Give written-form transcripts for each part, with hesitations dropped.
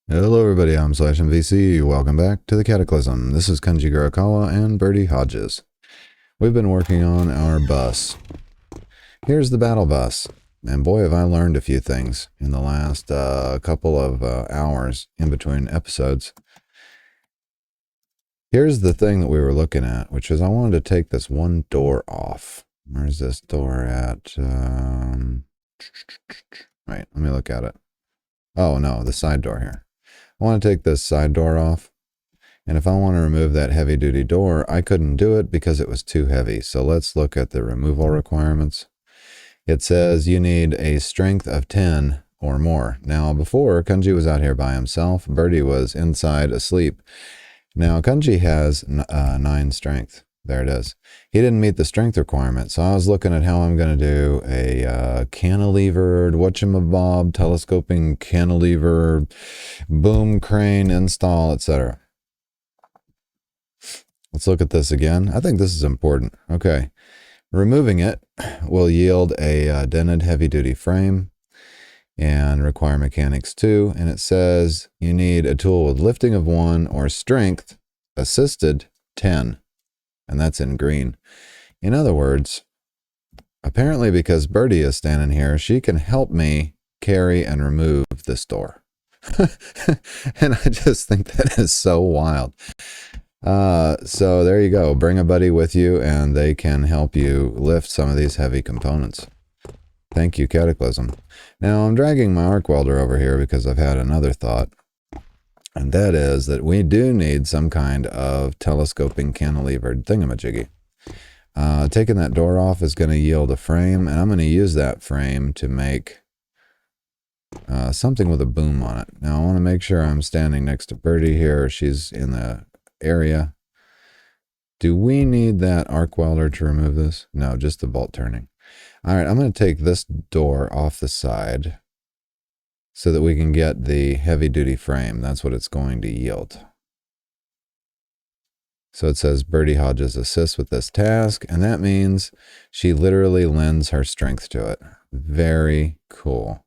Hello everybody, I'm /MVC. Welcome back to the Cataclysm. This is Kenji Garakawa and Bertie Hodges. We've been working on our bus. Here's the battle bus. And boy, have I learned a few things in the last couple of hours in between episodes. Here's the thing that we were looking at, which is I wanted to take this one door off. Where's this door at? Wait, let me look at it. Oh no, the side door here. I want to take this side door off, and if I want to remove that heavy duty door, I couldn't do it because it was too heavy. So let's look at the removal requirements. It says you need a strength of 10 or more. Now before, Kenji was out here by himself. Bertie was inside asleep. Now Kenji has 9 strength. There it is. He didn't meet the strength requirement, so I was looking at how I'm going to do a cantilevered, whatchamabob, telescoping cantilever, boom crane install, etc. Let's look at this again. I think this is important. Okay. Removing it will yield a dented heavy-duty frame and require mechanics 2, and it says you need a tool with lifting of 1 or strength assisted 10. And that's in green. In other words, apparently because Bertie is standing here, she can help me carry and remove this door. And I just think that is so wild. So there you go. Bring a buddy with you and they can help you lift some of these heavy components. Thank you, Cataclysm. Now I'm dragging my arc welder over here because I've had another thought. And that is that we do need some kind of telescoping cantilevered thingamajiggy. Taking that door off is going to yield a frame, and I'm going to use that frame to make something with a boom on it. Now I want to make sure I'm standing next to Bertie here. She's in the area. Do we need that arc welder to remove this? No, just the bolt turning. All right, I'm going to take this door off the side so that we can get the heavy-duty frame. That's what it's going to yield. So it says Bertie Hodges assists with this task, and that means she literally lends her strength to it. Very cool.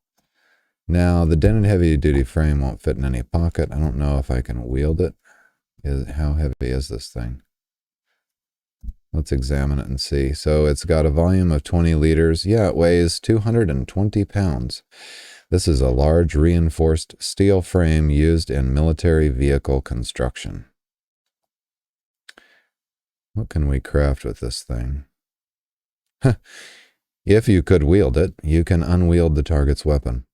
Now, the dented heavy-duty frame won't fit in any pocket. I don't know if I can wield it. How heavy is this thing? Let's examine it and see. So it's got a volume of 20 liters. Yeah, it weighs 220 pounds. This is a large reinforced steel frame used in military vehicle construction. What can we craft with this thing? If you could wield it, you can unwield the target's weapon.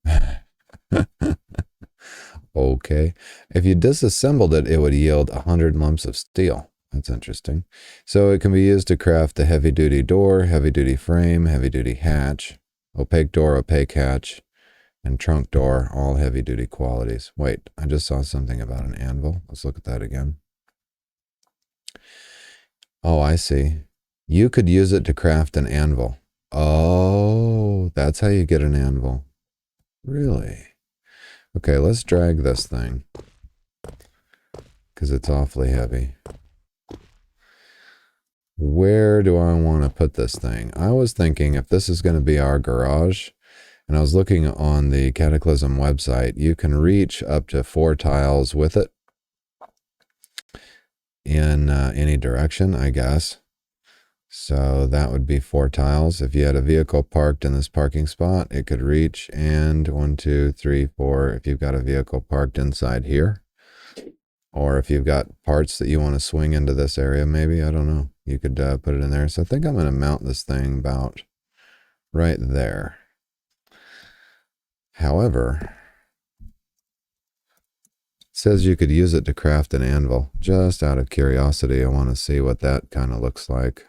Okay. If you disassembled it, it would yield 100 lumps of steel. That's interesting. So it can be used to craft the heavy-duty door, heavy-duty frame, heavy-duty hatch, opaque door, opaque hatch, and trunk door, all heavy-duty qualities. Wait, I just saw something about an anvil. Let's look at that again. Oh, I see. You could use it to craft an anvil. Oh, that's how you get an anvil. Really? Okay, let's drag this thing because it's awfully heavy. Where do I want to put this thing? I was thinking if this is going to be our garage, and I was looking on the Cataclysm website, you can reach up to 4 tiles with it in any direction, I guess. So that would be 4 tiles. If you had a vehicle parked in this parking spot, it could reach, and 1, 2, 3, 4, if you've got a vehicle parked inside here. Or if you've got parts that you want to swing into this area, maybe, I don't know, you could put it in there. So I think I'm going to mount this thing about right there. However, it says you could use it to craft an anvil. Just out of curiosity, I want to see what that kind of looks like.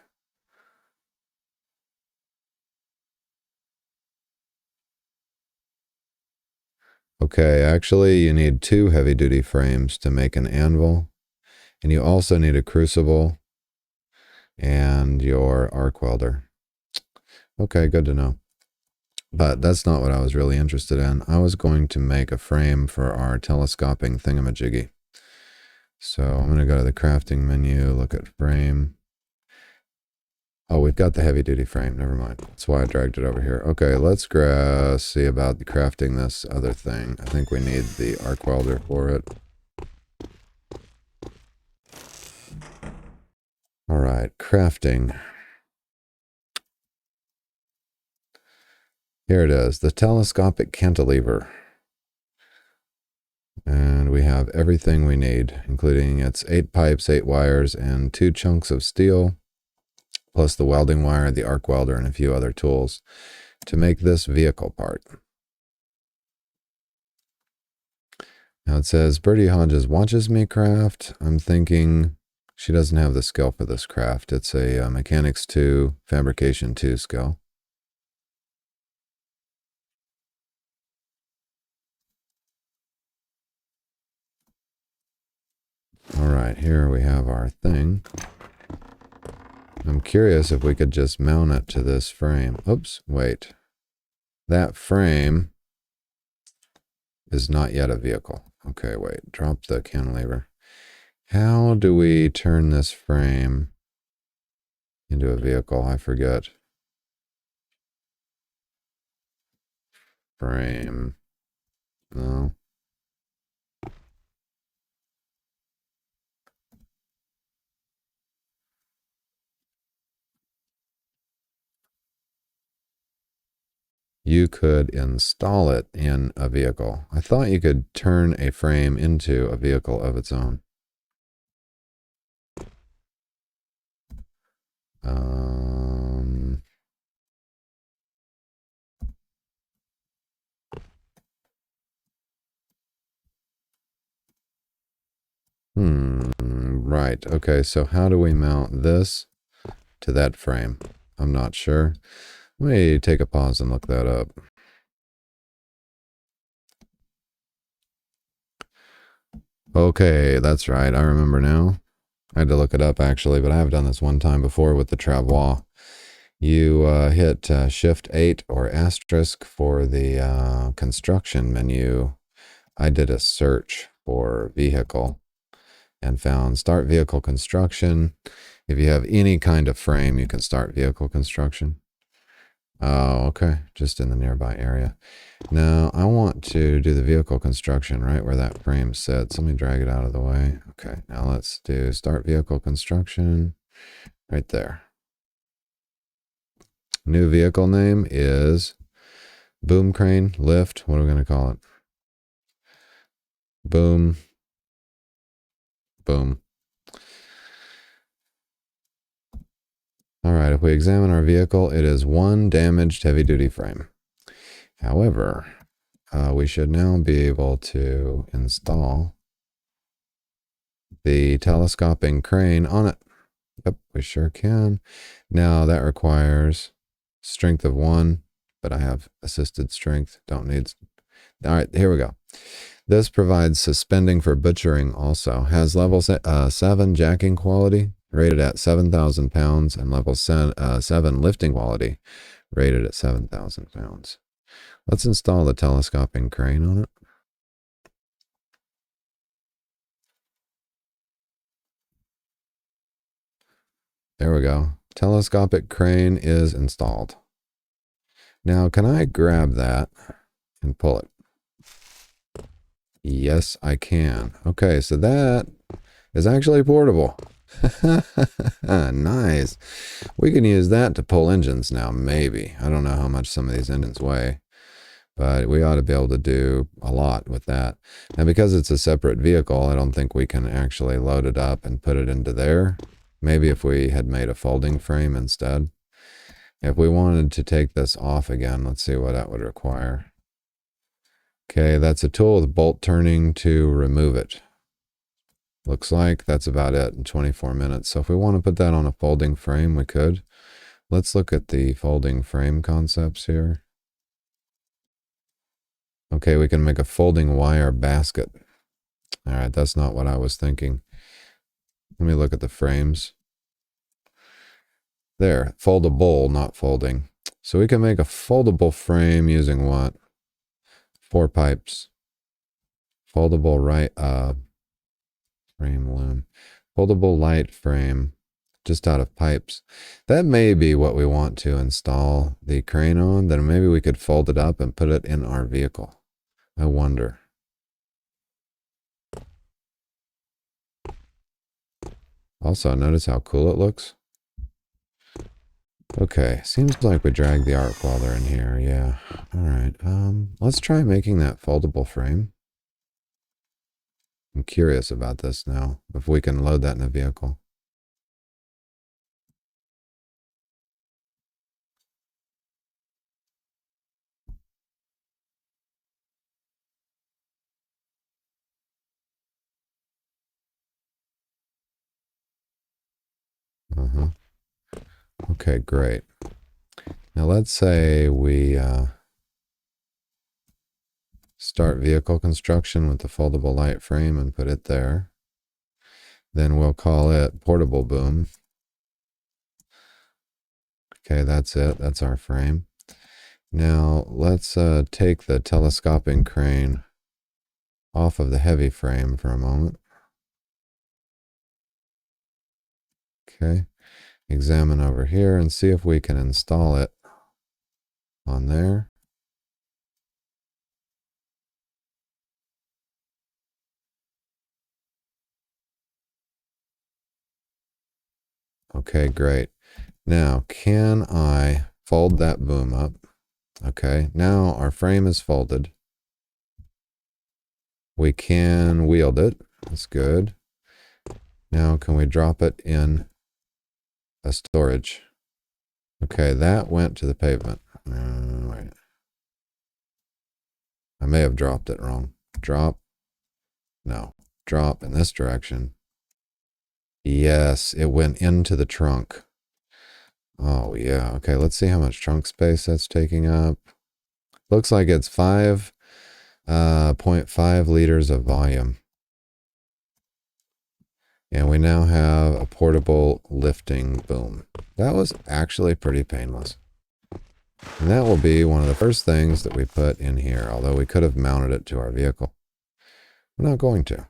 Okay, actually you need 2 heavy-duty frames to make an anvil. And you also need a crucible and your arc welder. Okay, good to know. But that's not what I was really interested in. I was going to make a frame for our telescoping thingamajiggy. So I'm going to go to the crafting menu, look at frame. Oh, we've got the heavy duty frame. Never mind. That's why I dragged it over here. Okay, let's see about crafting this other thing. I think we need the arc welder for it. All right, crafting. Here it is, the telescopic cantilever. And we have everything we need, including its 8 pipes, 8 wires, and 2 chunks of steel, plus the welding wire, the arc welder, and a few other tools to make this vehicle part. Now it says, Bertie Hodges watches me craft. I'm thinking she doesn't have the skill for this craft. It's a Mechanics 2, Fabrication 2 skill. All right, here we have our thing. I'm curious if we could just mount it to this frame. Oops, wait. That frame is not yet a vehicle. Okay, wait, drop the cantilever. How do we turn this frame into a vehicle? I forget. Frame. No. You could install it in a vehicle. I thought you could turn a frame into a vehicle of its own. Right. Okay, so how do we mount this to that frame? I'm not sure. Let me take a pause and look that up. Okay, that's right. I remember now. I had to look it up actually, but I have done this one time before with the travois. You hit Shift 8 or asterisk for the construction menu. I did a search for vehicle and found start vehicle construction. If you have any kind of frame, you can start vehicle construction. Oh, okay. Just in the nearby area. Now, I want to do the vehicle construction right where that frame sits. Let me drag it out of the way. Okay, now let's do start vehicle construction right there. New vehicle name is boom crane lift. What are we going to call it? Boom. Boom. All right, if we examine our vehicle, it is one damaged heavy-duty frame. However, we should now be able to install the telescoping crane on it. Yep, we sure can. Now that requires strength of 1, but I have assisted strength. Don't need. All right, here we go. This provides suspending for butchering also. Has level 7 jacking quality, rated at 7,000 pounds, and level 7 lifting quality, rated at 7,000 pounds. Let's install the telescoping crane on it. There we go. Telescopic crane is installed. Now, can I grab that and pull it? Yes, I can. Okay, so that is actually portable. Nice. We can use that to pull engines now, maybe. I don't know how much some of these engines weigh, but we ought to be able to do a lot with that. Now, because it's a separate vehicle, I don't think we can actually load it up and put it into there. Maybe if we had made a folding frame instead. If we wanted to take this off again, let's see what that would require. Okay, that's a tool with bolt turning to remove it. Looks like that's about it in 24 minutes. So if we want to put that on a folding frame, we could. Let's look at the folding frame concepts here. Okay, we can make a folding wire basket. All right, that's not what I was thinking. Let me look at the frames. There, foldable, not folding. So we can make a foldable frame using what? 4 pipes. Foldable frame loom. Foldable light frame. just out of pipes. That may be what we want to install the crane on. Then maybe we could fold it up and put it in our vehicle. I wonder. Also, notice how cool it looks. Okay, seems like we dragged the arc welder in here. Yeah. All right. Let's try making that foldable frame. I'm curious about this now, if we can load that in a vehicle. Okay, great. Now let's say we start vehicle construction with the foldable light frame and put it there. Then we'll call it portable boom. Okay, that's it. That's our frame. Now let's take the telescoping crane off of the heavy frame for a moment. Okay, examine over here and see if we can install it on there. Okay, great. Now, can I fold that boom up? Okay, now our frame is folded. We can wield it. That's good. Now, can we drop it in a storage? Okay, that went to the pavement. Wait. I may have dropped it wrong. Drop. No. Drop in this direction. Yes, it went into the trunk. Oh, yeah. Okay, let's see how much trunk space that's taking up. Looks like it's 5.5 liters of volume. And we now have a portable lifting boom. That was actually pretty painless. And that will be one of the first things that we put in here, although we could have mounted it to our vehicle. We're not going to.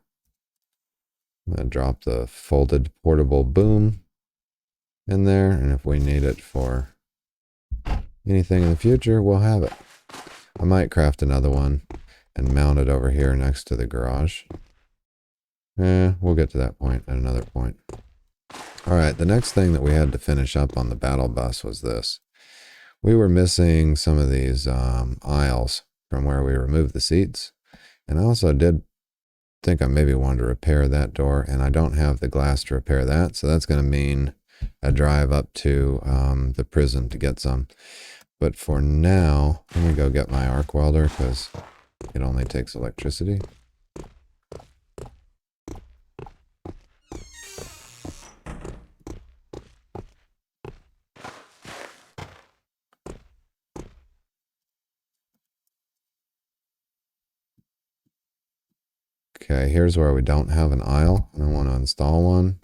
I'm going to drop the folded portable boom in there, and if we need it for anything in the future, we'll have it. I might craft another one and mount it over here next to the garage. We'll get to that point at another point. All right, the next thing that we had to finish up on the battle bus was this. We were missing some of these aisles from where we removed the seats. And I also did think I maybe wanted to repair that door, and I don't have the glass to repair that. So that's going to mean a drive up to the prison to get some. But for now, let me go get my arc welder because it only takes electricity. Okay, here's where we don't have an aisle. I want to install one,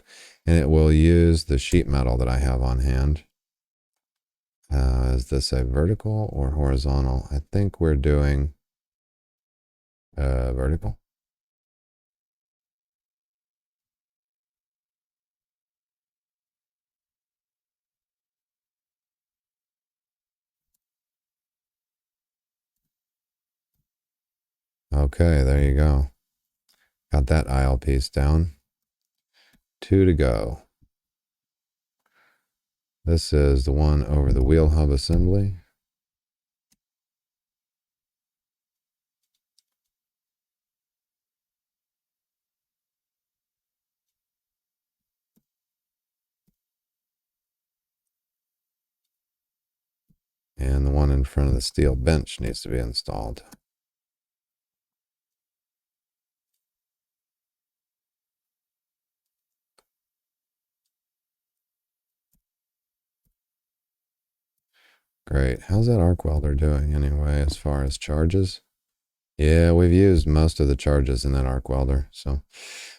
and it will use the sheet metal that I have on hand. Is this a vertical or horizontal? I think we're doing vertical. Okay, there you go. Got that aisle piece down. 2 to go. This is the one over the wheel hub assembly. And the one in front of the steel bench needs to be installed. Great. How's that arc welder doing anyway as far as charges? Yeah, we've used most of the charges in that arc welder.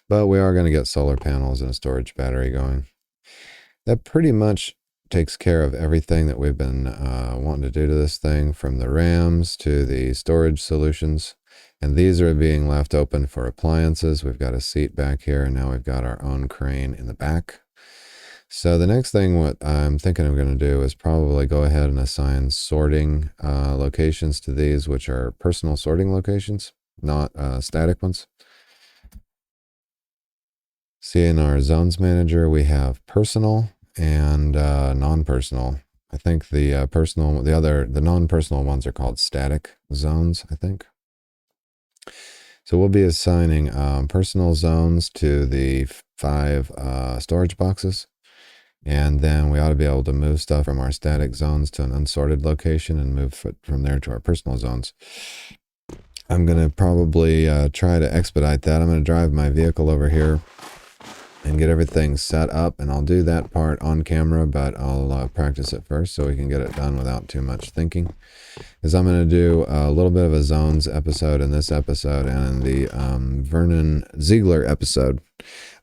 But we are going to get solar panels and a storage battery going. That pretty much takes care of everything that we've been wanting to do to this thing, from the RAMs to the storage solutions. And these are being left open for appliances. We've got a seat back here, and now we've got our own crane in the back. So the next thing what I'm thinking I'm going to do is probably go ahead and assign sorting locations to these, which are personal sorting locations, not static ones. See, in our zones manager, we have personal and non-personal. I think the the non-personal ones are called static zones, I think. So we'll be assigning personal zones to the 5 storage boxes. And then we ought to be able to move stuff from our static zones to an unsorted location and move it from there to our personal zones. I'm going to probably try to expedite that. I'm going to drive my vehicle over here and get everything set up, and I'll do that part on camera, but I'll practice it first so we can get it done without too much thinking. Because I'm going to do a little bit of a zones episode in this episode and in the Vernon Ziegler episode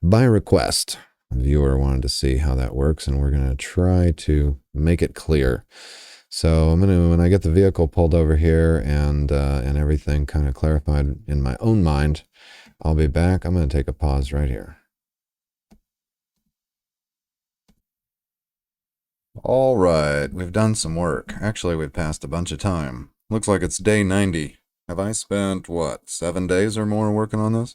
by request. A viewer wanted to see how that works, and we're going to try to make it clear. So I'm going to, when I get the vehicle pulled over here and everything kind of clarified in my own mind, I'll be back. I'm going to take a pause right here. All right, we've done some work. Actually, we've passed a bunch of time. Looks like it's day 90. Have I spent, what, 7 days or more working on this?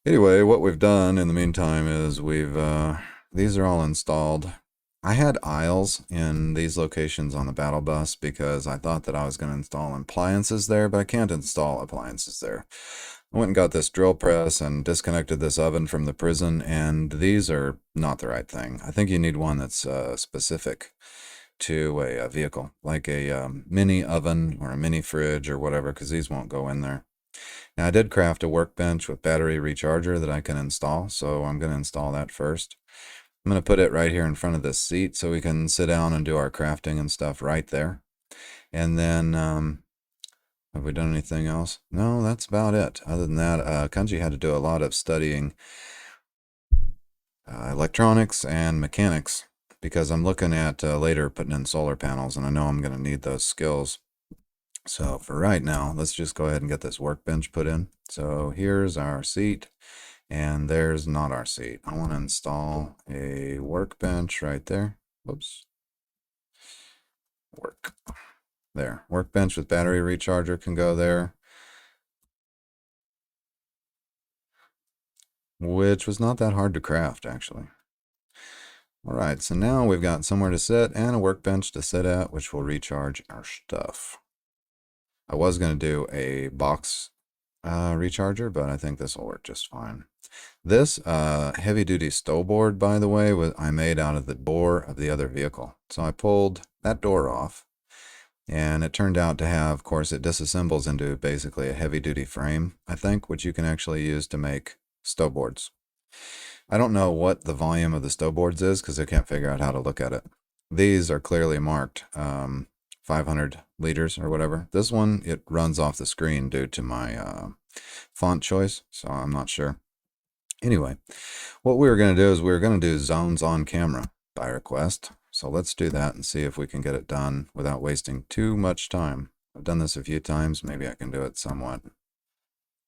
Anyway, what we've done in the meantime is these are all installed. I had aisles in these locations on the battle bus because I thought that I was going to install appliances there, but I can't install appliances there. I went and got this drill press and disconnected this oven from the prison, and these are not the right thing. I think you need one that's specific to a vehicle, like a mini oven or a mini fridge or whatever, because these won't go in there. Now, I did craft a workbench with battery recharger that I can install, so I'm going to install that first. I'm going to put it right here in front of this seat so we can sit down and do our crafting and stuff right there. And then, have we done anything else? No, that's about it. Other than that, Kanji had to do a lot of studying electronics and mechanics because I'm looking at later putting in solar panels, and I know I'm going to need those skills. So for right now, let's just go ahead and get this workbench put in. So here's our seat, and there's not our seat. I want to install a workbench right there. Whoops. Work. There. Workbench with battery recharger can go there. Which was not that hard to craft, actually. All right, so now we've got somewhere to sit and a workbench to sit at, which will recharge our stuff. I was going to do a box recharger, but I think this will work just fine. This heavy-duty stow board, by the way, I made out of the door of the other vehicle. So I pulled that door off, and it turned out to have, of course, it disassembles into basically a heavy-duty frame, I think, which you can actually use to make stow boards. I don't know what the volume of the stow boards is because I can't figure out how to look at it. These are clearly marked 500 liters or whatever. This one, it runs off the screen due to my font choice, so I'm not sure. Anyway, what we were going to do is we were going to do zones on camera by request. So let's do that and see if we can get it done without wasting too much time. I've done this a few times. Maybe I can do it somewhat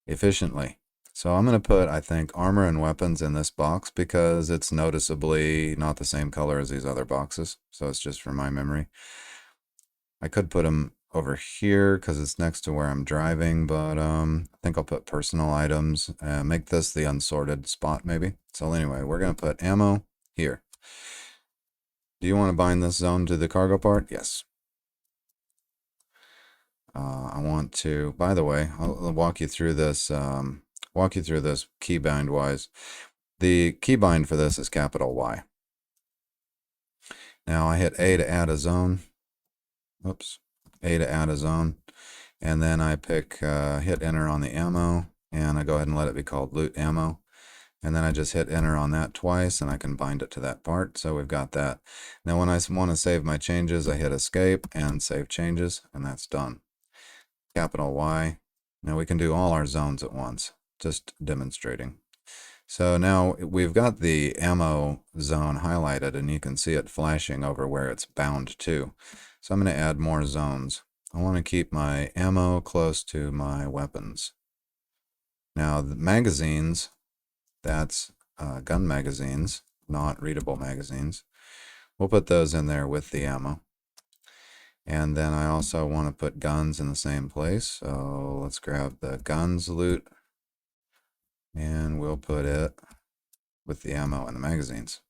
efficiently. So I'm going to put, I think, armor and weapons in this box because it's noticeably not the same color as these other boxes. So it's just for my memory. I could put them over here because it's next to where I'm driving, but I think I'll put personal items, make this the unsorted spot maybe. So anyway, we're going to put ammo here. Do you want to bind this zone to the cargo part? Yes. I want to, by the way, I'll walk you through this, keybind wise. The keybind for this is capital Y. Now I hit A to add a zone. Oops. A to add a zone. And then I pick, hit enter on the ammo, and I go ahead and let it be called loot ammo. And then I just hit enter on that twice, and I can bind it to that part. So we've got that. Now when I want to save my changes, I hit escape and save changes, and that's done. Capital Y. Now we can do all our zones at once, just demonstrating. So now we've got the ammo zone highlighted, and you can see it flashing over where it's bound to. So I'm going to add more zones. I want to keep my ammo close to my weapons. Now the magazines, that's gun magazines. not readable magazines. We'll put those in there with the ammo. And then I also want to put guns in the same place. So let's grab the guns loot and we'll put it with the ammo and the magazines.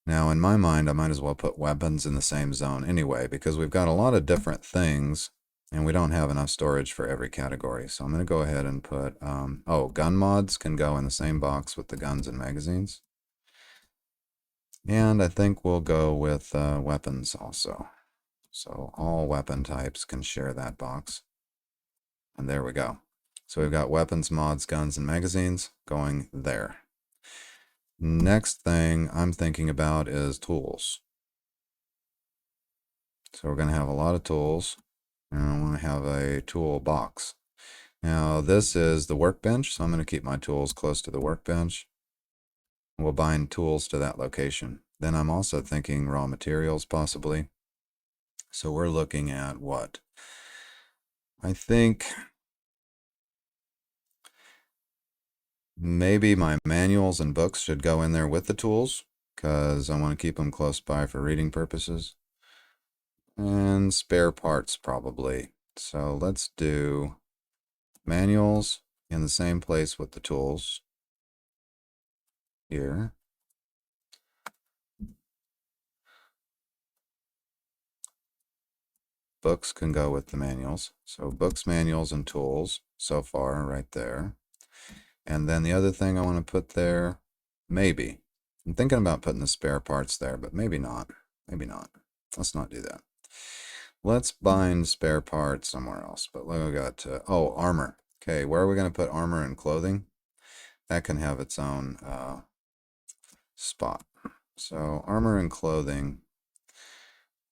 Now, in my mind, I might as well put weapons in the same zone anyway, because we've got a lot of different things and we don't have enough storage for every category. So I'm going to go ahead and put, gun mods can go in the same box with the guns and magazines. And I think we'll go with weapons also. So all weapon types can share that box. And there we go. So we've got weapons, mods, guns, and magazines going there. Next thing I'm thinking about is tools. So we're going to have a lot of tools, and I want to have a tool box. Now this is the workbench, so I'm going to keep my tools close to the workbench. We'll bind tools to that location. Then I'm also thinking raw materials possibly. So we're looking at what? I think maybe my manuals and books should go in there with the tools because I want to keep them close by for reading purposes. And spare parts probably. So let's do manuals in the same place with the tools here. Books can go with the manuals. So books, manuals, and tools so far right there. And then the other thing I want to put there, maybe. I'm thinking about putting the spare parts there, but maybe not. Maybe not. Let's not do that. Let's bind spare parts somewhere else. But we got, armor. Okay, where are we going to put armor and clothing? That can have its own spot. So armor and clothing,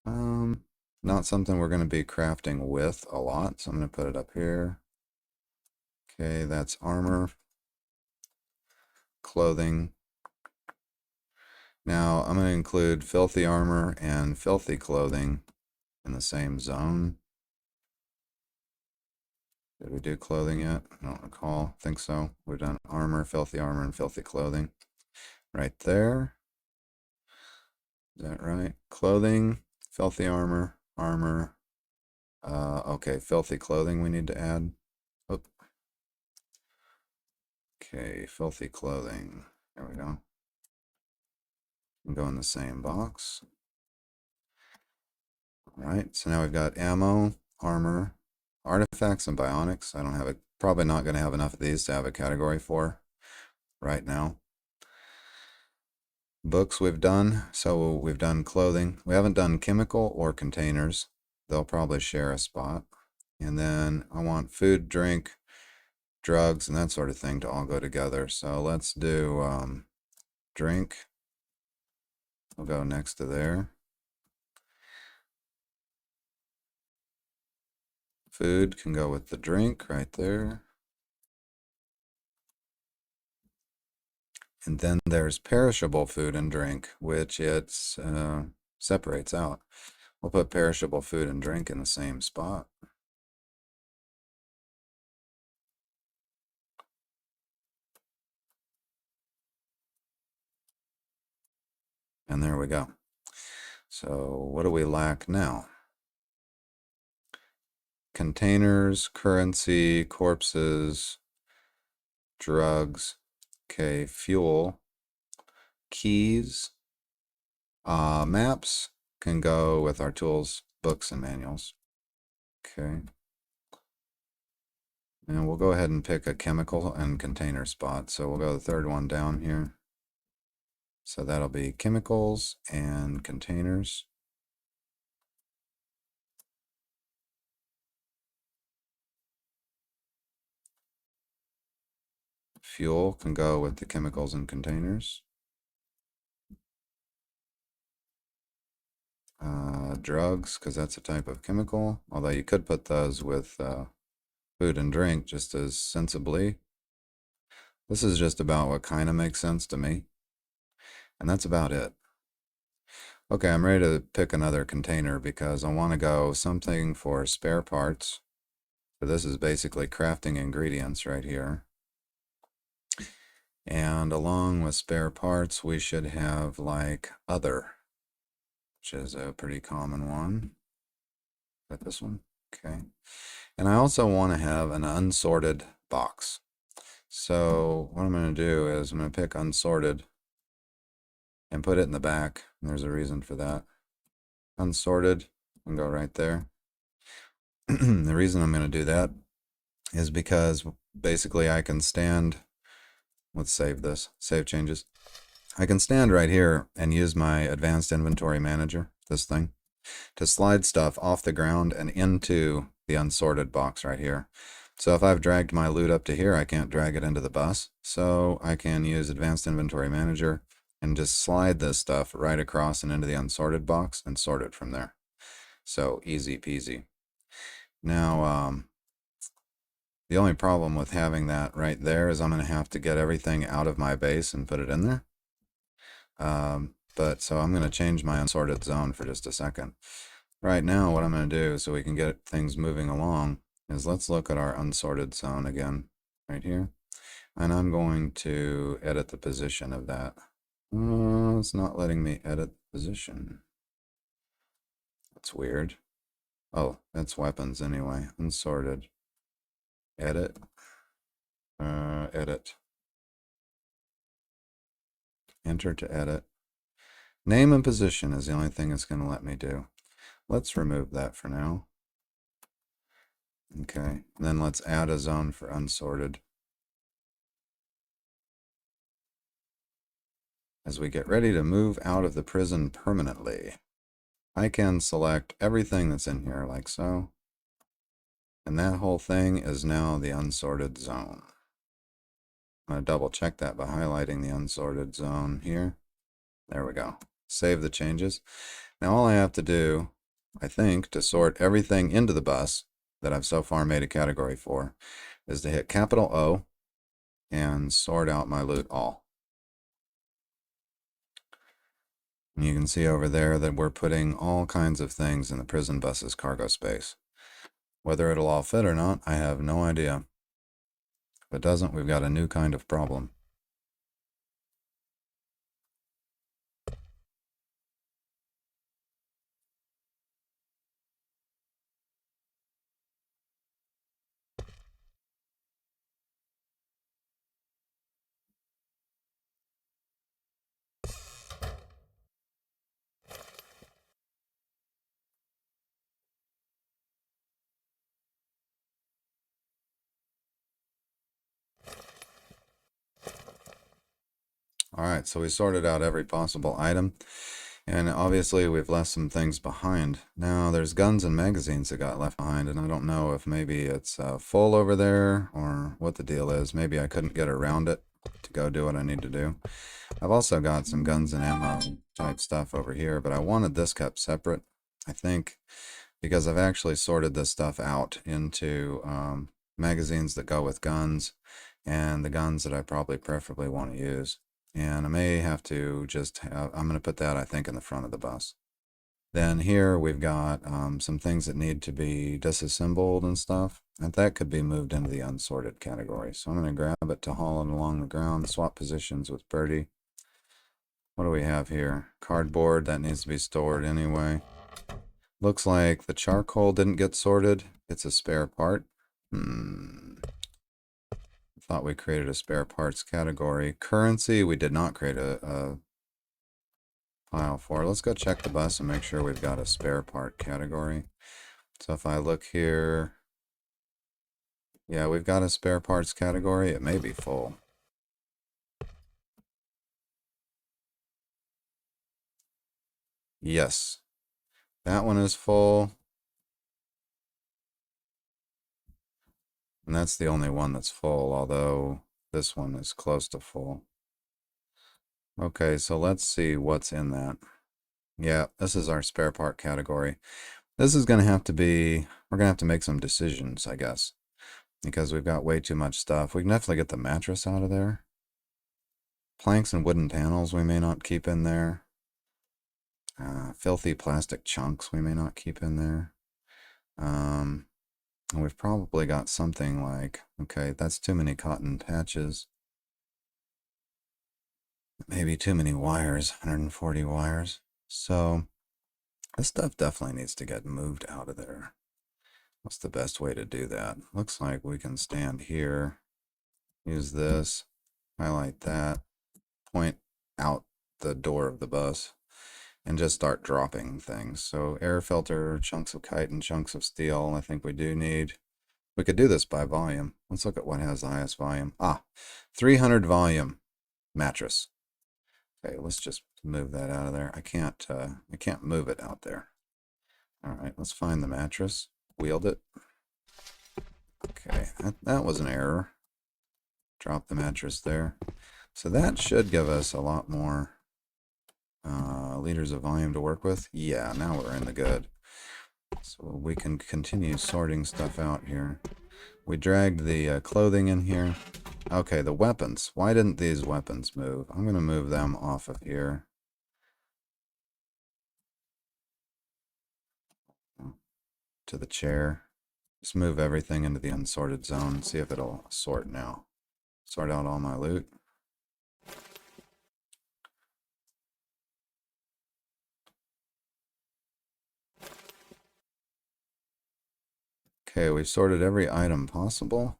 not something we're going to be crafting with a lot. So I'm going to put it up here. Okay, that's armor, clothing. Now I'm going to include filthy armor and filthy clothing in the same zone. Did we do clothing yet? I don't recall. I think so. We've done armor, and filthy clothing. Right there. Is that right? Clothing, filthy armor, armor. Okay, filthy clothing we need to add. Oh. Okay, filthy clothing. There we go. Go in the same box. All right, so now we've got ammo, armor, artifacts, and bionics. I don't have a, probably not going to have enough of these to have a category for right now. Books we've done, so we've done clothing. We haven't done chemical or containers. They'll probably share a spot. And then I want food, drink, drugs, and that sort of thing to all go together. So let's do drink. We'll go next to there. Food can go with the drink right there. And then there's perishable food and drink, which it separates out. We'll put perishable food and drink in the same spot. And there we go. So what do we lack now? Containers, currency, corpses, drugs, okay, fuel, keys, maps can go with our tools, books, and manuals. Okay. And we'll go ahead and pick a chemical and container spot. So we'll go the third one down here. So that'll be chemicals and containers. Fuel can go with the chemicals and containers. Drugs, because that's a type of chemical, although you could put those with food and drink just as sensibly. This is just about what kind of makes sense to me. And that's about it. Okay, I'm ready to pick another container because I want to go something for spare parts. So this is basically crafting ingredients right here. And along with spare parts, we should have like other, which is a pretty common one. Got this one? Okay. And I also want to have an unsorted box. So what I'm going to do is I'm going to pick unsorted and put it in the back. And there's a reason for that. Unsorted and go right there. The reason I'm going to do that is because basically I can stand, let's save this, save changes. I can stand right here and use my advanced inventory manager, this thing, to slide stuff off the ground and into the unsorted box right here. So if I've dragged my loot up to here, I can't drag it into the bus. So I can use advanced inventory manager and just slide this stuff right across and into the unsorted box and sort it from there. So easy peasy. Now, the only problem with having that right there is I'm going to have to get everything out of my base and put it in there. So I'm going to change my unsorted zone for just a second. Right now, what I'm going to do so we can get things moving along is let's look at our unsorted zone again, right here. And I'm going to edit the position of that. It's not letting me edit the position. That's weird. Oh, that's weapons anyway. Unsorted. Edit. Edit. Enter to edit. Name and position is the only thing it's going to let me do. Let's remove that for now. Okay, then let's add a zone for unsorted. As we get ready to move out of the prison permanently, I can select everything that's in here like so. And that whole thing is now the unsorted zone. I'm going to double check that by highlighting the unsorted zone here. There we go. Save the changes. Now all I have to do, I think, to sort everything into the bus that I've so far made a category for, is to hit capital O and sort out my loot all. And you can see over there that we're putting all kinds of things in the prison bus's cargo space. Whether it'll all fit or not, I have no idea. If it doesn't, we've got a new kind of problem. All right, so we sorted out every possible item, and obviously we've left some things behind. Now there's guns and magazines that got left behind, and I don't know if maybe it's full over there or what the deal is. Maybe I couldn't get around it to go do what I need to do. I've also got some guns and ammo type stuff over here, but I wanted this kept separate, I think, because I've actually sorted this stuff out into magazines that go with guns and the guns that I probably preferably want to use. And I may have to just have, I'm going to put that, I think, in the front of the bus. Then here we've got some things that need to be disassembled and stuff, and that could be moved into the unsorted category. So I'm going to grab it to haul it along the ground, swap positions with Birdie. What do we have here? Cardboard, that needs to be stored anyway. Looks like the charcoal didn't get sorted. It's a spare part. Thought we created a spare parts category. Currency, we did not create a file for. Let's go check the bus and make sure we've got a spare part category. So if I look here, yeah, we've got a spare parts category. It may be full. Yes, that one is full. And that's the only one that's full, although this one is close to full. Okay, so let's see what's in that. Yeah, this is our spare part category. This is going to have to be, we're going to have to make some decisions, I guess, because we've got way too much stuff. We can definitely get the mattress out of there. Planks and wooden panels we may not keep in there. Filthy plastic chunks we may not keep in there. And we've probably got something like, okay, that's too many cotton patches. maybe too many wires, 140 wires. So this stuff definitely needs to get moved out of there. What's the best way to do that? Looks like we can stand here, use this, highlight that, point out the door of the bus, and just start dropping things. So air filter, chunks of chitin, chunks of steel, I think we do need. We could do this by volume. Let's look at what has the highest volume. 300 volume mattress. Okay, let's just move that out of there. I can't move it out there. All right, let's find the mattress, wield it. Okay, that was an error. Drop the mattress there. So that should give us a lot more liters of volume to work with. Yeah, now we're in the good. So we can continue sorting stuff out here. We dragged the clothing in here. Okay, the weapons. Why didn't these weapons move? I'm going to move them off of here. To the chair. Just move everything into the unsorted zone. See if it'll sort now. Sort out all my loot. Okay, we've sorted every item possible.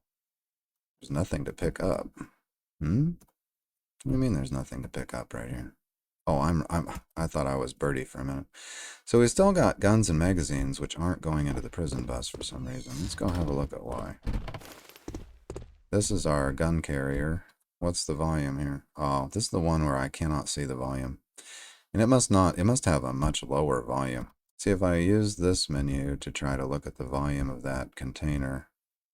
There's nothing to pick up. What do you mean there's nothing to pick up right here? Oh, I thought I was Birdie for a minute. So we still got guns and magazines which aren't going into the prison bus for some reason. Let's go have a look at why. This is our gun carrier. What's the volume here? Oh, this is the one where I cannot see the volume. And it must have a much lower volume. See, if I use this menu to try to look at the volume of that container.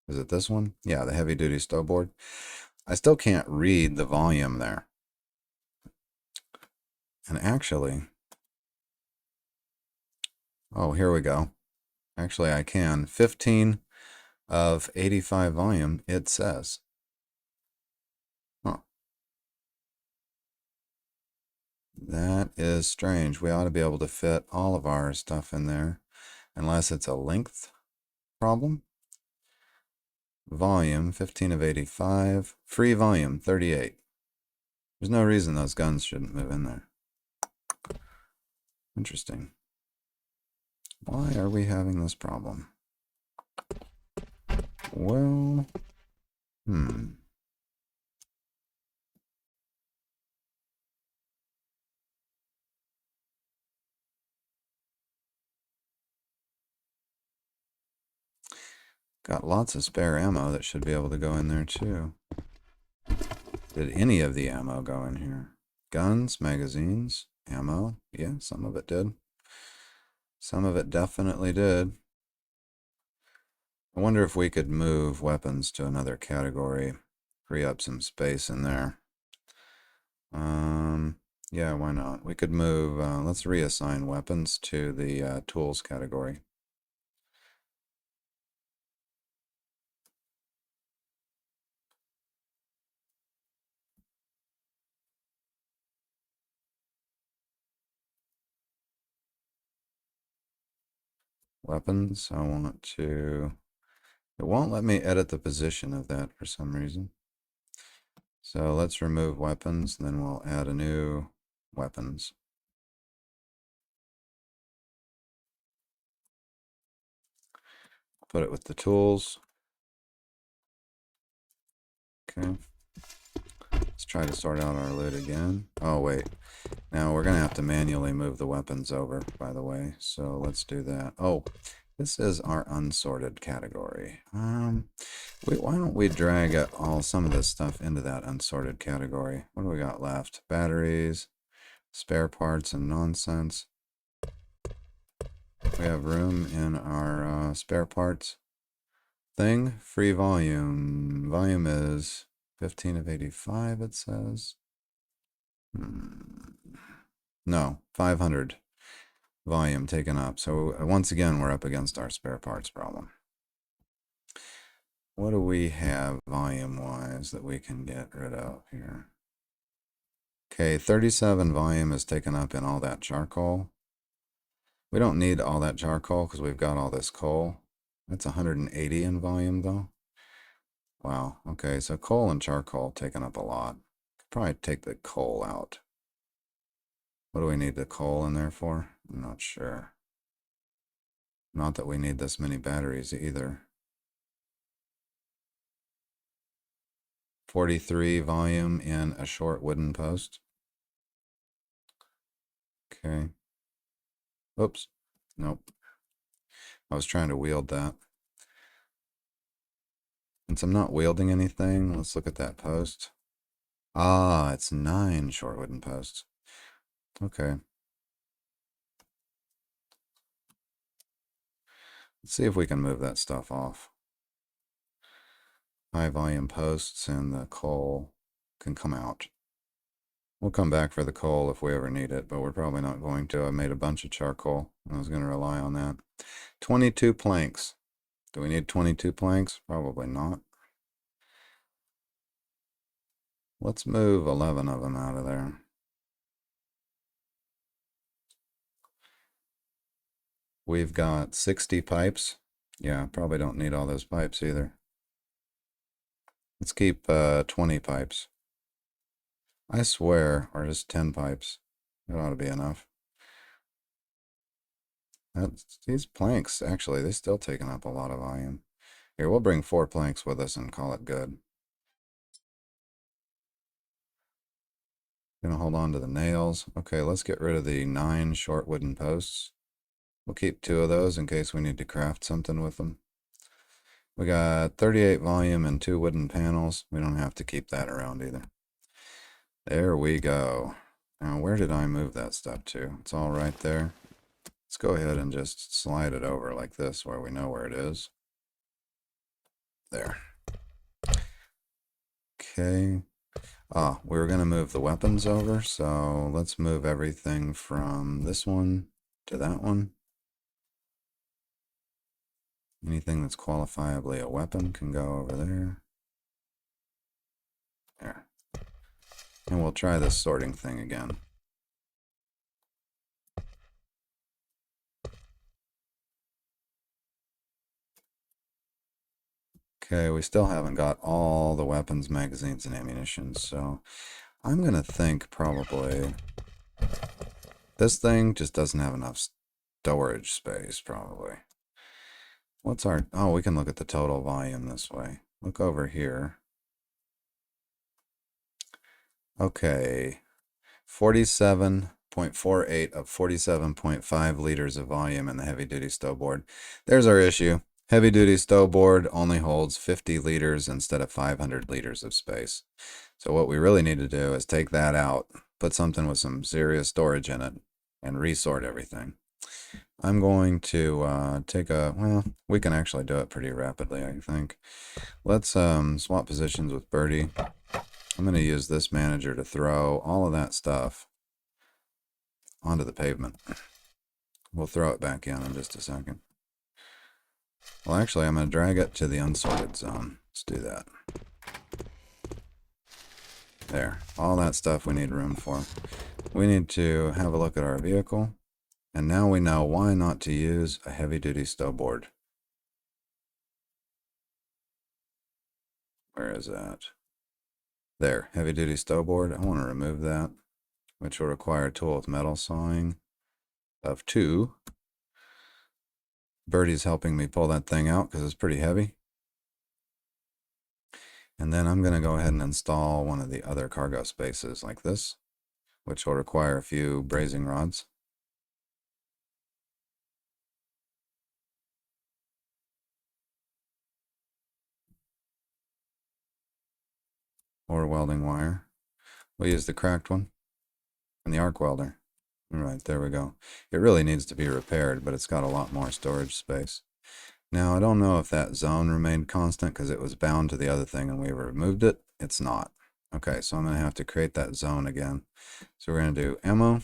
Is it this one? Yeah, the heavy duty stow board. I still can't read the volume there. And actually, oh, here we go. Actually, I can. 15 of 85 volume, it says. Huh. That is strange. We ought to be able to fit all of our stuff in there, unless it's a length problem. Volume, 15 of 85. Free volume, 38. There's no reason those guns shouldn't move in there. Interesting. Why are we having this problem? Well, got lots of spare ammo that should be able to go in there too. Did any of the ammo go in here? Guns, magazines, ammo. Yeah, some of it did. Some of it definitely did. I wonder if we could move weapons to another category, free up some space in there. Yeah, why not? We could move, let's reassign weapons to the tools category. Weapons, I want to, it won't let me edit the position of that for some reason. So let's remove weapons, and then we'll add a new weapons. Put it with the tools. Okay. Let's try to sort out our loot again. Oh, wait. Now we're going to have to manually move the weapons over, by the way. So let's do that. Oh, this is our unsorted category. Why don't we drag some of this stuff into that unsorted category? What do we got left? Batteries, spare parts, and nonsense. We have room in our spare parts thing. Free volume. Volume is 15 of 85, it says. No, 500 volume taken up. So once again, we're up against our spare parts problem. What do we have volume-wise that we can get rid of here? Okay, 37 volume is taken up in all that charcoal. We don't need all that charcoal because we've got all this coal. That's 180 in volume though. Wow, okay, so coal and charcoal taken up a lot. probably take the coal out. What do we need the coal in there for? I'm not sure. Not that we need this many batteries either. 43 volume in a short wooden post. Okay. Oops. Nope. I was trying to wield that. Since I'm not wielding anything, let's look at that post. Ah, it's 9 short wooden posts. Okay. Let's see if we can move that stuff off. High volume posts and the coal can come out. We'll come back for the coal if we ever need it, but we're probably not going to. I made a bunch of charcoal. I was going to rely on that. 22 planks. Do we need 22 planks? Probably not. Let's move 11 of them out of there. We've got 60 pipes. Yeah, probably don't need all those pipes either. Let's keep 20 pipes. I swear, or just 10 pipes. It ought to be enough. These planks, actually, they're still taking up a lot of volume. Here, we'll bring 4 planks with us and call it good. Gonna hold on to the nails. Okay, let's get rid of the 9 short wooden posts. We'll keep 2 of those in case we need to craft something with them. We got 38 volume and 2 wooden panels. We don't have to keep that around either. There we go. Now, where did I move that stuff to? It's all right there. Let's go ahead and just slide it over like this where we know where it is. There. Okay. We were going to move the weapons over, so let's move everything from this one to that one. Anything that's qualifiably a weapon can go over there. There. And we'll try this sorting thing again. Okay, we still haven't got all the weapons, magazines, and ammunition, so I'm going to think probably this thing just doesn't have enough storage space, probably. What's our... Oh, we can look at the total volume this way. Look over here. Okay, 47.48 of 47.5 liters of volume in the heavy-duty stow board. There's our issue. Heavy-duty stow board only holds 50 liters instead of 500 liters of space. So what we really need to do is take that out, put something with some serious storage in it, and resort everything. I'm going to take a... Well, we can actually do it pretty rapidly, I think. Let's swap positions with Birdie. I'm going to use this manager to throw all of that stuff onto the pavement. We'll throw it back in just a second. Well, actually, I'm going to drag it to the unsorted zone. Let's do that. There. All that stuff we need room for. We need to have a look at our vehicle. And now we know why not to use a heavy-duty stow board. Where is that? There, heavy-duty stow board. I want to remove that, which will require a tool with metal sawing of 2. Birdie's helping me pull that thing out because it's pretty heavy. And then I'm going to go ahead and install one of the other cargo spaces like this, which will require a few brazing rods. Or welding wire. We'll use the cracked one and the arc welder. All right, there we go. It really needs to be repaired, but it's got a lot more storage space. Now, I don't know if that zone remained constant because it was bound to the other thing and we removed it. It's not. Okay, so I'm going to have to create that zone again. So we're going to do ammo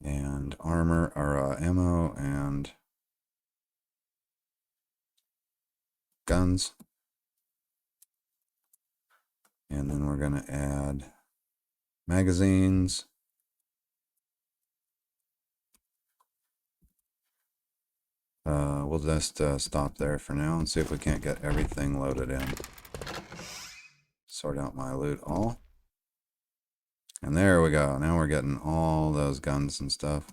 and armor, or ammo and guns. And then we're going to add magazines. We'll just stop there for now and see if we can't get everything loaded in. sort out my loot all. And there we go. Now we're getting all those guns and stuff.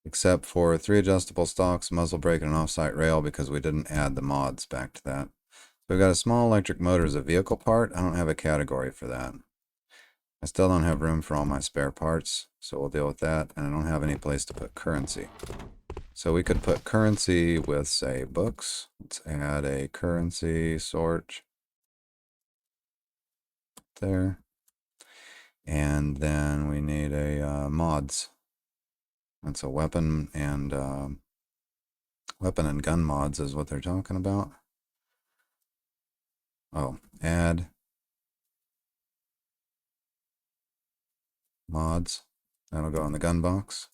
Except for 3 adjustable stocks, muzzle brake, and an offsite rail because we didn't add the mods back to that. So we've got a small electric motor as a vehicle part. I don't have a category for that. I still don't have room for all my spare parts, so we'll deal with that. And I don't have any place to put currency. So we could put currency with, say, books. Let's add a currency sort there. And then we need a mods. That's a weapon and gun mods is what they're talking about. Oh, add mods. That'll go in the gun box.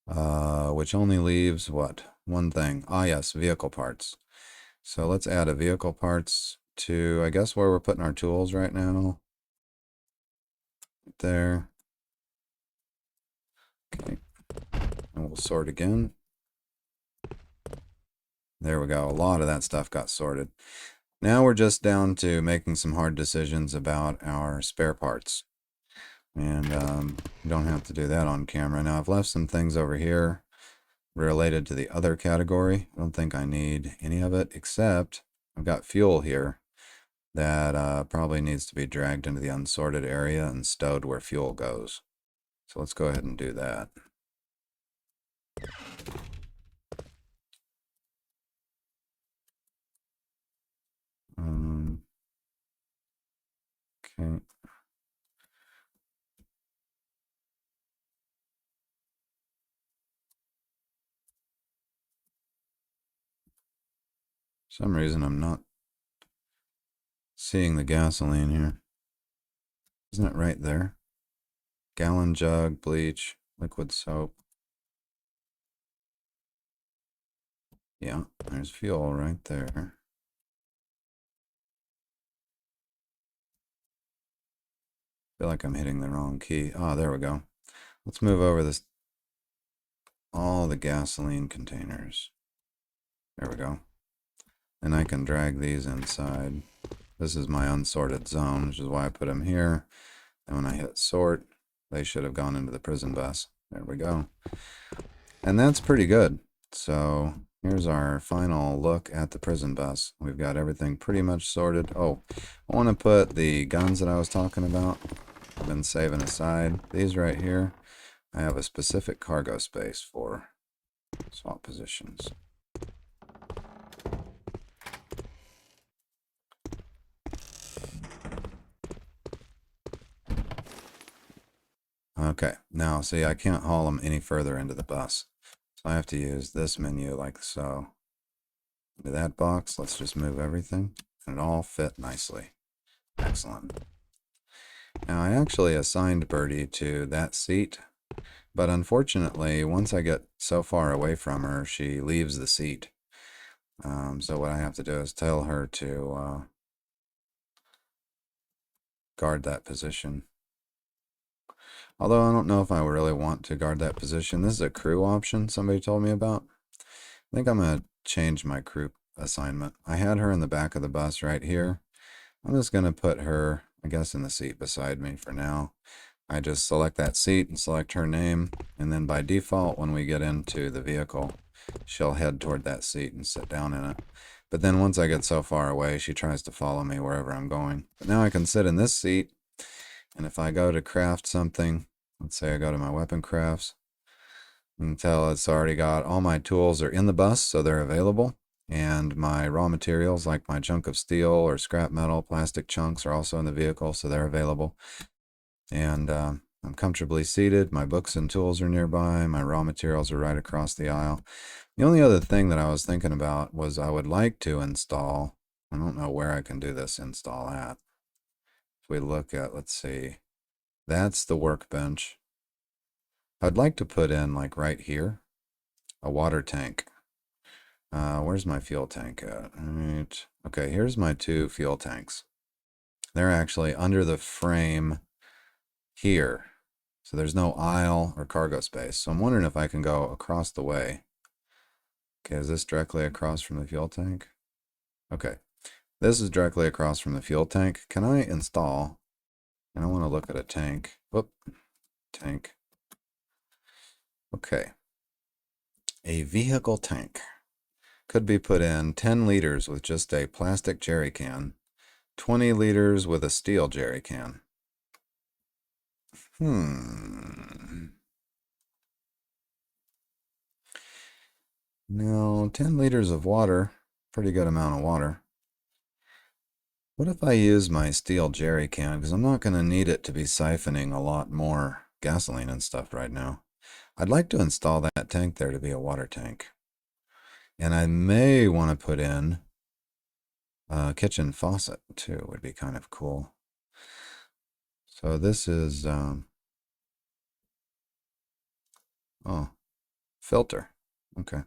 Which only leaves what? One thing. Ah, yes, vehicle parts. So let's add a vehicle parts to, I guess, where we're putting our tools right now. There. Okay. And we'll sort again. There we go. A lot of that stuff got sorted. Now we're just down to making some hard decisions about our spare parts. And you don't have to do that on camera. Now I've left some things over here related to the other category. I don't think I need any of it, except I've got fuel here that probably needs to be dragged into the unsorted area and stowed where fuel goes. So let's go ahead and do that. Okay. For some reason I'm not seeing the gasoline here. Isn't it right there? Gallon jug, bleach, liquid soap. Yeah, there's fuel right there. I feel like I'm hitting the wrong key. Ah, there we go. Let's move over this. All the gasoline containers. There we go. And I can drag these inside. This is my unsorted zone, which is why I put them here. And when I hit sort, they should have gone into the prison bus. There we go. And that's pretty good. So here's our final look at the prison bus. We've got everything pretty much sorted. Oh, I want to put the guns that I was talking about. I've been saving aside. These right here, I have a specific cargo space for swap positions. Okay, now see, I can't haul them any further into the bus. So I have to use this menu like so. Into that box, let's just move everything. And it all fit nicely. Excellent. Now I actually assigned Birdie to that seat. But unfortunately, once I get so far away from her, she leaves the seat. So what I have to do is tell her to guard that position. Although I don't know if I really want to guard that position. This is a crew option somebody told me about. I think I'm going to change my crew assignment. I had her in the back of the bus right here. I'm just going to put her, I guess, in the seat beside me for now. I just select that seat and select her name. And then by default, when we get into the vehicle, she'll head toward that seat and sit down in it. But then once I get so far away, she tries to follow me wherever I'm going. But now I can sit in this seat. And if I go to craft something, let's say I go to my weapon crafts, you can tell it's already got all my tools are in the bus, so they're available. And my raw materials, like my chunk of steel or scrap metal, plastic chunks, are also in the vehicle, so they're available. And I'm comfortably seated. My books and tools are nearby. My raw materials are right across the aisle. The only other thing that I was thinking about was I would like to install, I don't know where I can do this install at. If we look at, let's see, that's the workbench. I'd like to put in, like right here, a water tank. Where's my fuel tank at? Right. Okay, here's my 2 fuel tanks. They're actually under the frame here. So there's no aisle or cargo space. So I'm wondering if I can go across the way. Okay, is this directly across from the fuel tank? Okay. This is directly across from the fuel tank. Can I install, and I want to look at a tank. Whoop, tank. Okay. A vehicle tank could be put in 10 liters with just a plastic jerry can, 20 liters with a steel jerry can. Now, 10 liters of water, pretty good amount of water. What if I use my steel jerry can? Because I'm not going to need it to be siphoning a lot more gasoline and stuff right now. I'd like to install that tank there to be a water tank. And I may want to put in a kitchen faucet too, would be kind of cool. So this is, oh, filter. Okay.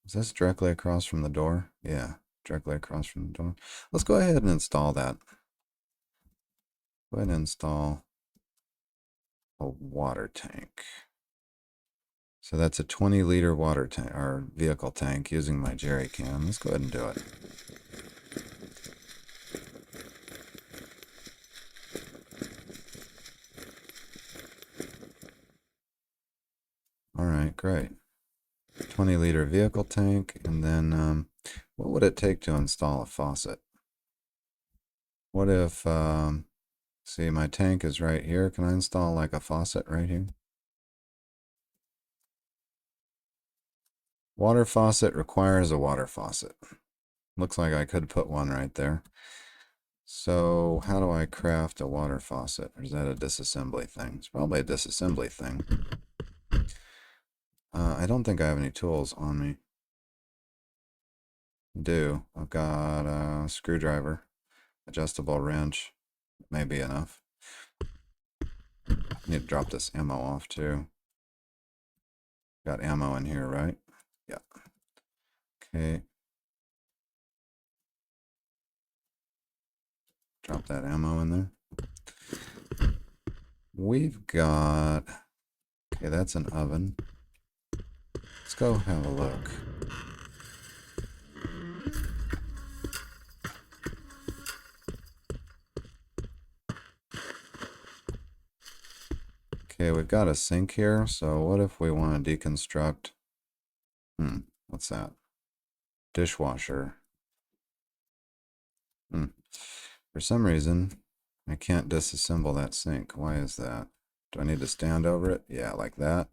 Is this directly across from the door? Yeah, directly across from the door. Let's go ahead and install that. Go ahead and install a water tank. So that's a 20-liter water tank or vehicle tank using my jerry can. Let's go ahead and do it. All right, great. 20-liter vehicle tank, and then what would it take to install a faucet? What if, see, my tank is right here. Can I install like a faucet right here? Water faucet requires a water faucet. Looks like I could put one right there. So how do I craft a water faucet? Or is that a disassembly thing? It's probably a disassembly thing. I don't think I have any tools on me. I do. I've got a screwdriver, adjustable wrench. May be enough. I need to drop this ammo off too. Got ammo in here, right? Yeah. Okay. Drop that ammo in there. We've got, okay, that's an oven. Let's go have a look. Okay, we've got a sink here, so what if we want to deconstruct? What's that? Dishwasher. For some reason, I can't disassemble that sink. Why is that? Do I need to stand over it? Yeah, like that.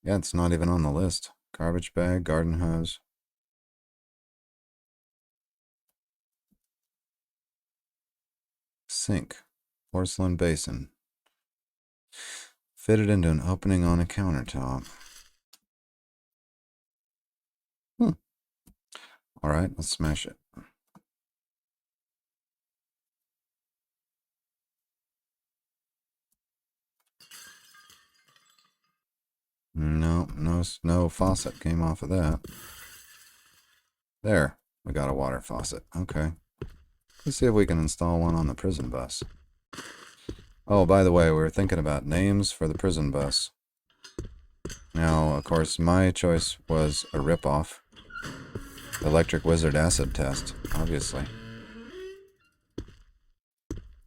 Yeah, it's not even on the list. Garbage bag, garden hose. Sink. Porcelain basin. Fitted into an opening on a countertop. All right, let's smash it. No faucet came off of that. There, we got a water faucet. Okay. Let's see if we can install one on the prison bus. Oh, by the way, we were thinking about names for the prison bus. Now, of course, my choice was a ripoff. Electric Wizard Acid Test, obviously.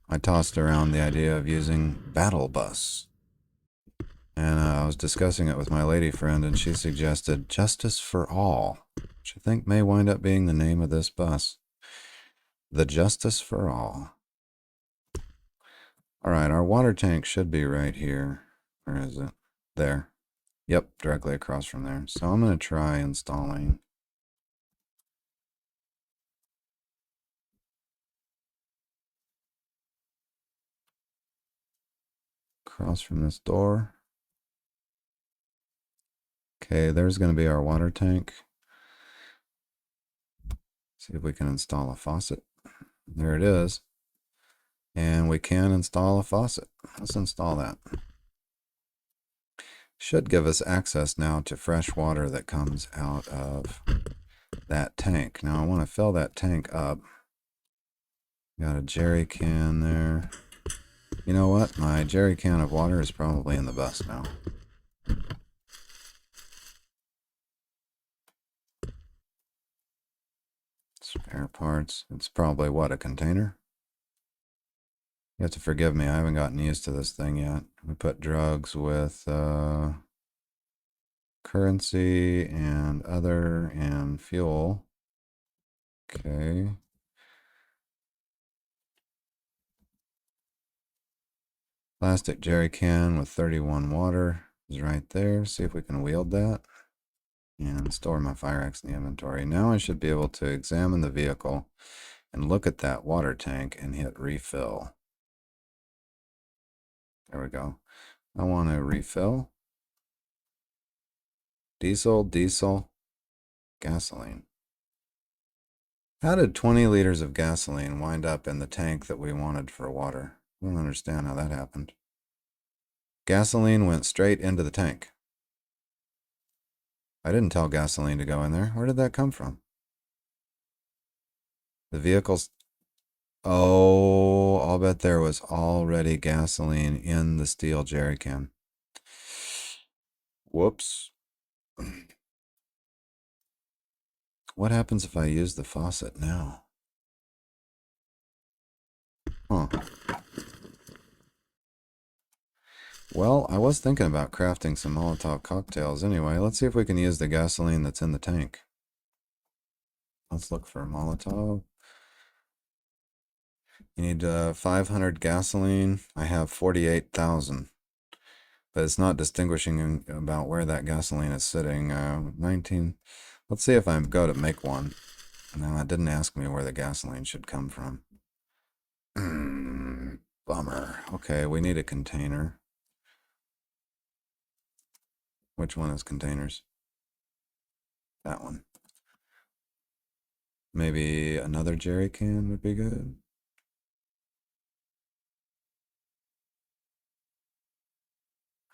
I tossed around the idea of using Battle Bus. And I was discussing it with my lady friend, and she suggested Justice for All, which I think may wind up being the name of this bus. The Justice for All. All right, our water tank should be right here. Where is it? There. Yep, directly across from there. So I'm going to try installing. Across from this door. Okay, there's going to be our water tank. See if we can install a faucet. There it is. And we can install a faucet. Let's install that. Should give us access now to fresh water that comes out of that tank. Now I want to fill that tank up. Got a jerry can there. You know what? My jerry can of water is probably in the bus now. Spare parts. It's probably what, a container? You have to forgive me. I haven't gotten used to this thing yet. We put drugs with currency and other and fuel. Okay. Plastic jerry can with 31 water is right there. See if we can wield that. And store my fire axe in the inventory. Now I should be able to examine the vehicle and look at that water tank and hit refill. There we go. I want to refill. Diesel, diesel, gasoline. How did 20 liters of gasoline wind up in the tank that we wanted for water? I don't understand how that happened. Gasoline went straight into the tank. I didn't tell gasoline to go in there. Where did that come from? The vehicle's... Oh, I'll bet there was already gasoline in the steel jerry can. Whoops. What happens if I use the faucet now? Huh. Well, I was thinking about crafting some Molotov cocktails anyway. Let's see if we can use the gasoline that's in the tank. Let's look for Molotov. You need 500 gasoline. I have 48,000. But it's not distinguishing about where that gasoline is sitting. 19. Let's see if I go to make one. No, it didn't ask me where the gasoline should come from. Bummer. Okay, we need a container. Which one is containers? That one. Maybe another jerry can would be good.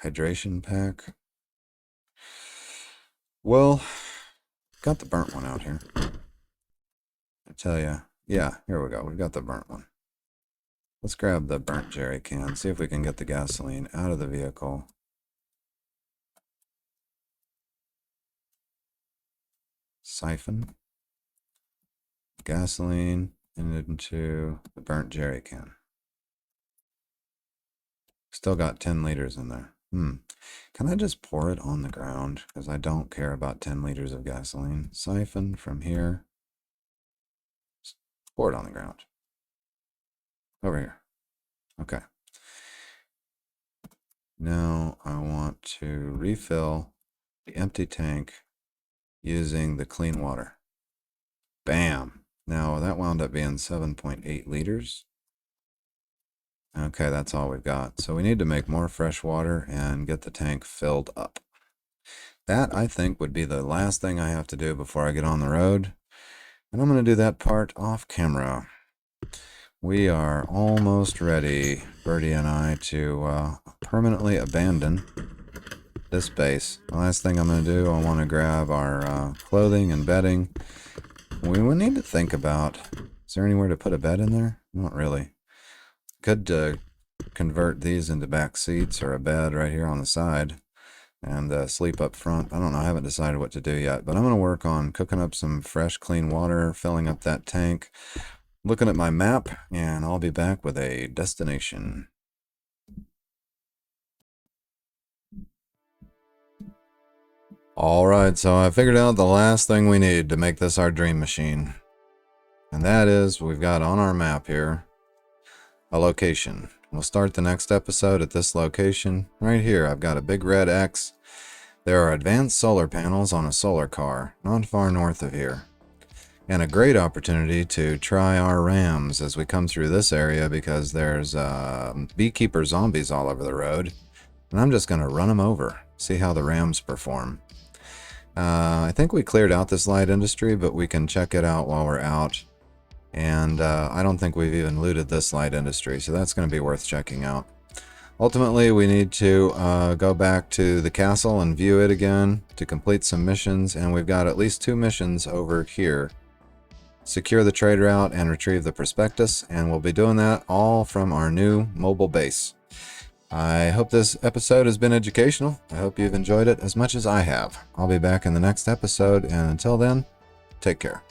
Hydration pack. Well, got the burnt one out here. I tell you. Yeah, here we go. We've got the burnt one. Let's grab the burnt jerry can. See if we can get the gasoline out of the vehicle. Siphon. Gasoline into the burnt jerry can. Still got 10 liters in there. Can I just pour it on the ground? Because I don't care about 10 liters of gasoline. Siphon from here. Just pour it on the ground. Over here. Okay. Now I want to refill the empty tank using the clean water. Bam. Now that wound up being 7.8 liters. Okay, that's all we've got. So we need to make more fresh water and get the tank filled up. That, I think, would be the last thing I have to do before I get on the road. And I'm going to do that part off camera. We are almost ready, Birdie and I, to permanently abandon this base. The last thing I'm going to do, I want to grab our clothing and bedding. We will need to think about, is there anywhere to put a bed in there? Not really. Could convert these into back seats or a bed right here on the side and sleep up front. I don't know. I haven't decided what to do yet, but I'm going to work on cooking up some fresh, clean water, filling up that tank, looking at my map, and I'll be back with a destination. All right, so I figured out the last thing we need to make this our dream machine. And that is, we've got on our map here a location. We'll start the next episode at this location. Right here, I've got a big red X. There are advanced solar panels on a solar car, not far north of here. And a great opportunity to try our rams as we come through this area because there's beekeeper zombies all over the road. And I'm just going to run them over, see how the rams perform. I think we cleared out this light industry, but we can check it out while we're out. And I don't think we've even looted this light industry, so that's going to be worth checking out. Ultimately, we need to go back to the castle and view it again to complete some missions, and we've got at least 2 missions over here. secure the trade route, and retrieve the prospectus. And we'll be doing that all from our new mobile base. I hope this episode has been educational. I hope you've enjoyed it as much as I have. I'll be back in the next episode, and until then, take care.